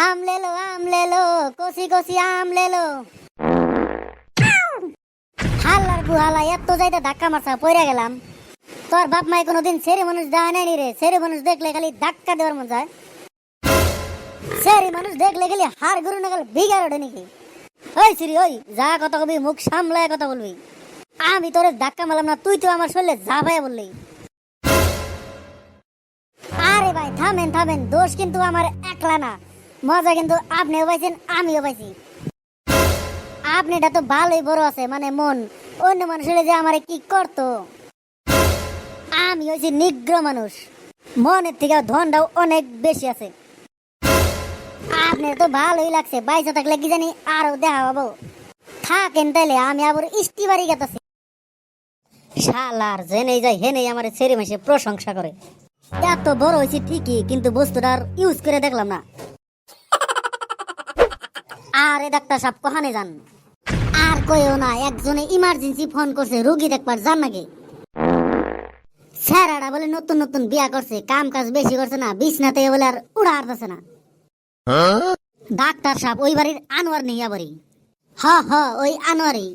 आम ले लो कोसी कोसी आम ले लो হাল্লার বুহালা এত যাইতে ধাক্কা মারছা পইরা গেলাম। তোর বাপ মাই কোনোদিন ছেড়ে মানুষ দেয় নাই রে। ছেড়ে মানুষ দেখলে খালি ধাক্কা দেওয়ার মন যায়। ছেড়ে মানুষ দেখলে খালি হাড় গরু না গেল বিগার ওঠে নাকি? ওই সিরি ওই যা কথা কবি মুখ সামলায় কথা বলবি। আমি তোরে ধাক্কা মারলাম না, তুই তো আমার শরীরে ঝাঁপাইয়া বললি। আরে ভাই থামেন থামেন, দোষ কিন্তু আমার একলা না, মজা কিন্তু আপনিও পাইছেন আমিও পাইছি। আপনি এটা তো ভালোই বড় আছে মানে মন, অন্য মানুষের যে আমার কি করতো। আমি হয়েছি নিগ্র মানুষ, মনের থেকে ধনটাও অনেক বেশি আছে। আপনার তো ভালোই লাগছে, বাইসা থাকলে কি জানি আরো দেখা পাবো। থাকেন তাইলে আমি আবার ইষ্টি বাড়ি গেতেছি। শালার জেনেই যাই হেনেই আমার ছেড়ে মেশে প্রশংসা করে। এত বড় হয়েছি ঠিকই, কিন্তু বস্তুটার ইউজ করে দেখলাম না। আরে ডাক্তার সাহেব কহানে যান? আর কইও না, একজনে ইমার্জেন্সি ফোন করছে, রোগী দেখবার যান নাকি? স্যারাটা বলে নতুন নতুন বিয়া করছে, কাম কাজ বেশি করছে না, বিছনাতে বলে আর উড়া হারতেছে না। ডাক্তার সাহেব ওই বাড়ির আনোয়ার নেই বাড়ি। হ হ ওই আনোয়ারই।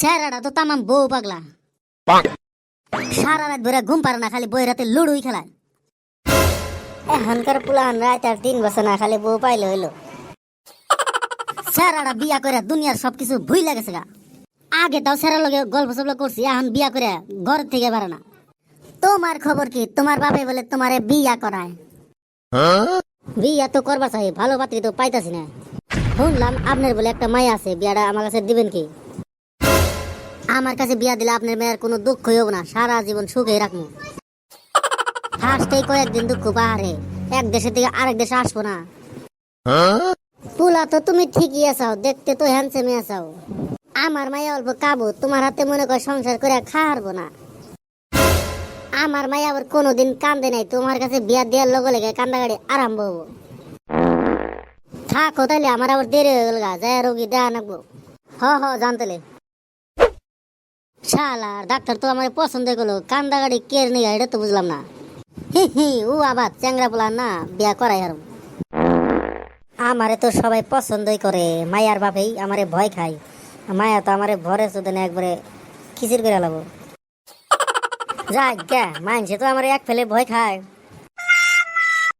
স্যারাটা তো তামাম বউ পাগলা, সারা রাত ভরে ঘুম পারে না, খালি বই রাতে লুডুই খেলায়। এখনকার পুলান রাত আর 3 বছর না, খালি বউ পাইলে হইলো। স্যারাটা বিয়া করে দুনিয়ার সবকিছু ভুই লাগেছে গা। আগে তাও স্যারের লগে গল্প সল্প করছি, এখন বিয়া করে ঘর থেকে পারে না। তোমার খবর কি? তোমার বাপে বলে তোমারে বিয়া করায়। বিয়া তো করবা চাই, ভালো পাত্রী তো পাইতাছি না। শুনলাম আপনার বলে একটা মায়া আছে, বিয়াটা আমার কাছে দিবেন কি? আমার কাছে বিয়া দিলে আপনার মেয়ের কোনো দুঃখ হইব না, সারা জীবন সুখে রাখবো। ফার্স্টেই কয়েকদিন দুঃখ পাহাড়ে, এক দেশে থেকে আরেক দেশে আসবো না। পুলা তো তুমি ঠিকই আছাও, দেখতে তো হ্যান্ডসামই আছাও। আমার মায়া অল্প কাবু, তোমার হাতে মনে কর সংসার করে খাওয়াবো না। আমার মায়া আবার কোনোদিন কান্দে নাই, তোমার কাছে বিয়া দেওয়ার লগে লেগে কান্দাগাড়ি আরম্ভ হবো। থাকো তাইলে, আমার আবার দেরি হয়ে গেল গা, যায় রোগী দেখা নাকবো। হ হ জানতেলে। শালার ডাক্তার তো আমার পছন্দ করলো, কান্দাগাড়ি কেড়ে নিয়ে এটা তো বুঝলাম না। হি হি ও আবার চ্যাংরা পোলা না, বিয়া করাই আর। আমারে তো সবাই পছন্দই করে, মায়ার বাপেই আমারে ভয় খায়। মায়া তো আমারে ভরে শুধু একবারে খিচির করে লাবো। যাক গে, মানছে তো আমার এক ফেলে ভয় খায়।